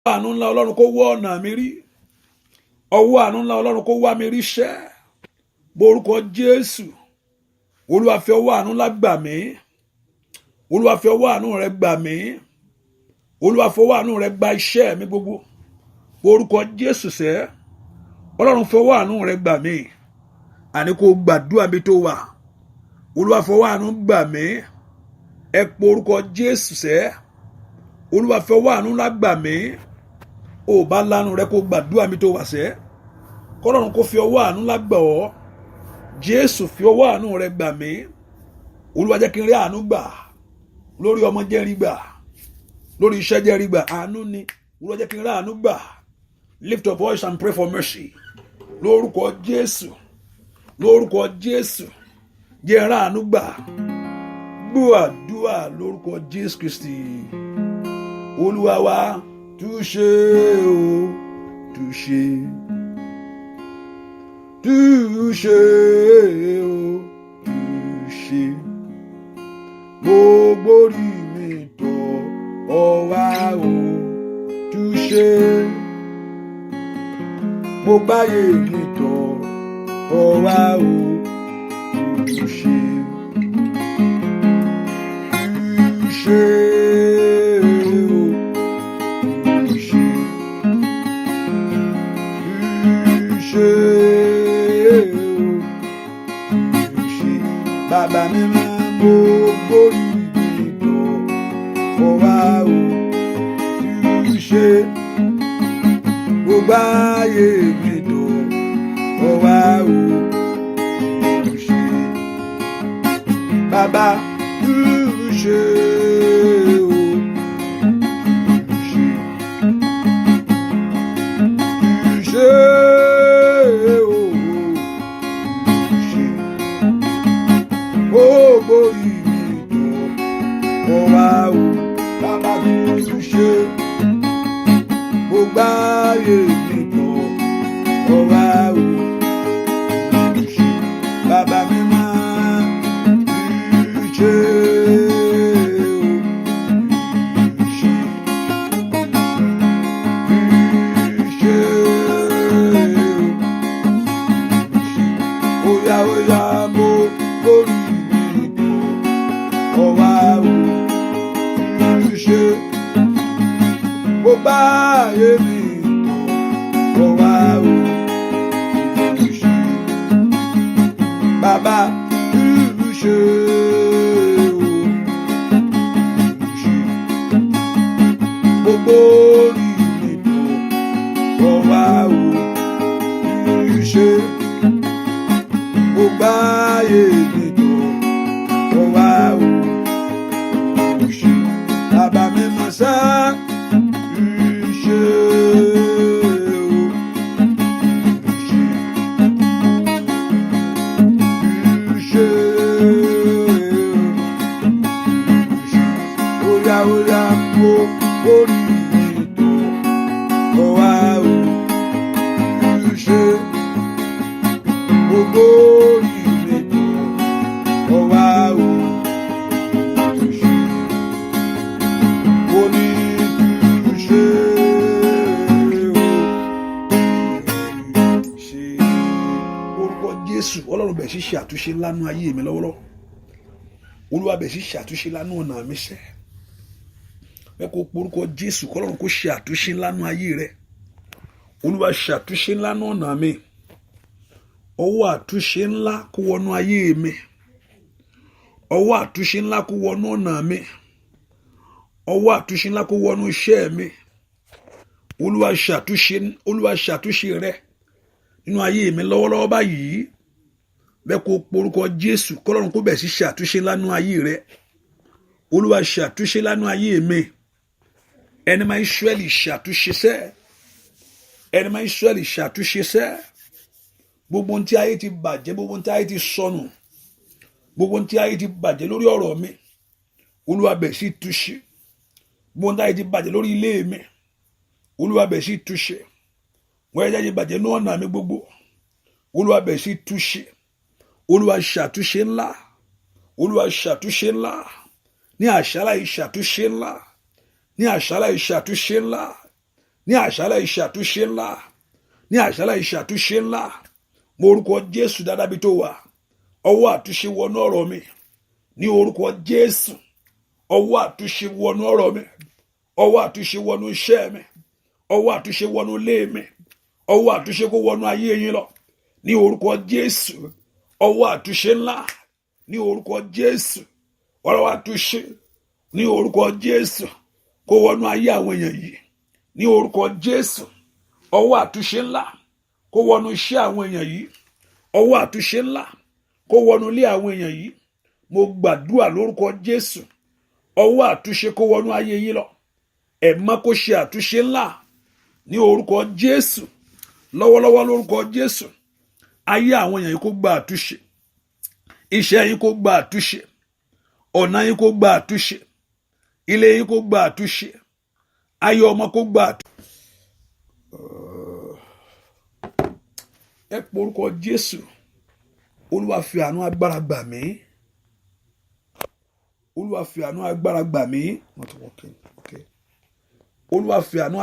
àánú ńlá Ọlọ́run kó wọ́ ọ̀nà mi rí. Ọwọ́ àánú ńlá Ọlọ́run kó wá mi ríṣẹ́. Borúkọ Jésù. Olúwa fi ọwọ́ àánú ńlá gbà mí. Olúwa fi ọwọ́ àánú rẹ gbà mí. Olúwa fi ọwọ́ àánú rẹ gba iṣẹ́ mi gbogbo. Borúkọ Jésù sẹ́. Ọlọ́run fi ọwọ́ àánú rẹ gbà mí. Àní kó gbàdúrà bí tó wà. Olúwa fi ọwọ́ àánú gbà mí. Ẹ pe orúkọ Jésù sẹ́. Olúwa fi ọwọ́ àánú ńlá gbà mí. Ó bá lánàá rẹ kó gbàdúrà bí tó wà sẹ́. Kọ́lọ́run kó fi ọwọ́ àánú ńlá gbà ọ́. Jésù fi ọwọ́ àánú rẹ gbà mí. Olúwa jẹ́ kí n rí àánú gbà. Lórí ọmọ jẹ́ rí gbà. Lórí iṣẹ́ jẹ́ rí gbà. Àánú ni. Olúwa jẹ́ kí n rí àánú gbà. Lift your voice and pray for mercy. Lórúkọ Jésù. Lórúkọ Jésù. Jẹ́ rí àánú gbà. Gbọ́ àdúrà lórúkọ Jésù Kristi. Olúwa wa túṣe o, túṣe. Túṣe o, túṣe. Gbogbo orí mi tọ̀ ọ́ wá o, túṣe. Gbogbo ayé mi tọ̀ ọ́ wá o, túṣe. Túṣe o, túṣe. Túṣe. Bàbá mi máa mọ gbórí mi tọ̀ ọ́ wá o, túṣe. Gbogbo ayé mi tọ̀ ọ́ wá o, túṣe. Bàbá túṣe o, túṣe. Túṣe. Borí mi tọ̀ ọ́ wá o, bàbá túṣe. Gbogbo ayé mi tọ̀ ọ́ wá o, túṣe. Bàbá mi máa túṣe o, túṣe. Túṣe o, túṣe. Óyá óyá mo borí. Gbogbo ayé mi tọ̀ ọ́ wá o, túṣe. Bàbá túṣe o, túṣe. Gbogbo orí mi tọ̀ ọ́ wá o, túṣe. Gbogbo ayé mi tọ̀ ọ́ wá o, túṣe. Bàbá mi máa sá. Ọlọ́run bẹ̀ sí ṣe àtúnṣe lánú ayé mi lọ́wọ́lọ́wọ́. Olúwa bẹ̀ sí ṣe àtúnṣe lánú ọ̀nà mi sẹ́. Ẹ kó porúkọ Jésù kọ́lọ́run kó ṣe àtúnṣe lánú ayé rẹ. Olúwa ṣe àtúnṣe lánú ọ̀nà mi. Ọwọ́ àtúnṣe ńlá kó wọnú ayé mi. Ọwọ́ àtúnṣe ńlá kó wọnú ọ̀nà mi. Ọwọ́ àtúnṣe ńlá kó wọnú iṣẹ́ mi. Olúwa ṣe àtúnṣe rẹ nínú ayé mi lọ́wọ́lọ́wọ́ báyìí. Bẹ́ẹ̀ kó porúkọ Jésù kọ́lọ́run kó bẹ̀ sí ṣe àtúnṣe lánú ayé rẹ. Olúwa ṣe àtúnṣe lánú ayé mi. Ẹni máa Ísírẹ́lì ṣàtúnṣe sẹ́. Ẹni máa Ísírẹ́lì ṣàtúnṣe sẹ́. Gbogbo ohun tí ayé ti bàjẹ́, gbogbo ohun tí ayé ti sọnù, gbogbo ohun tí ayé ti bàjẹ́ lórí ọ̀rọ̀ mi, Olúwa bẹ̀ sí túnṣe. Gbogbo ohun tí ayé ti bàjẹ́ lórí ilé mi, Olúwa bẹ̀ sí túnṣe. Wọ́n yẹ jáde bàjẹ́ ní ọ̀nà mi gbogbo, Olúwa bẹ̀ sí túnṣe. Olúwa ṣàtúnṣe ńlá. Olúwa ṣàtúnṣe ńlá. Ní àṣálẹ́ ìṣàtúnṣe ńlá. Ní àṣálẹ́ ìṣàtúnṣe ńlá. ní àṣálẹ́ iṣẹ́ àtúnṣe ńlá, ní àṣálẹ́ iṣẹ́ àtúnṣe ńlá. Mo orúkọ Jésù dáadáa bí tó wà, ọwọ́ àtúnṣe wọnú ọ̀rọ̀ mi ní orúkọ Jésù. Ọwọ́ àtúnṣe wọnú ọ̀rọ̀ mi, ọwọ́ àtúnṣe wọnú iṣẹ́ mi, ọwọ́ àtúnṣe wọnú ilé mi, ọwọ́ àtúnṣe kó wọnú ayé yín lọ ní orúkọ Jésù. Ọwọ́ àtúnṣe ńlá ní orúkọ Jésù. Ọwọ́ àtúnṣe ní orúkọ Jésù kó wọnú ayé àwọn èèyàn yìí ní orúkọ Jésù. Ọwọ́ àtúnṣe ńlá kó wọnú iṣẹ́ àwọn èèyàn yìí, ọwọ́ àtúnṣe ńlá kó wọnú ilé àwọn èèyàn yìí. Mo gbàdúrà lórúkọ Jésù, ọwọ́ àtúnṣe kó wọnú ayé yín lọ. Ẹ̀mọ́ kó ṣe àtúnṣe ńlá ní orúkọ Jésù. Lọ́wọ́lọ́wọ́ lórúkọ Jésù, ayé àwọn èèyàn yìí kó gba àtúnṣe, iṣẹ́ yín kó gba àtúnṣe, ọ̀nà yín kó gba àtúnṣe, ilé yín kó gba àtúnṣe, ayé ọmọ kó gba àtúnṣe. Ẹ pé orúkọ Jésù. Olúwa fi àánú agbára gbà mí. Olúwa fi àánú agbára gbà mí. Not working. Okay. Olúwa fi àánú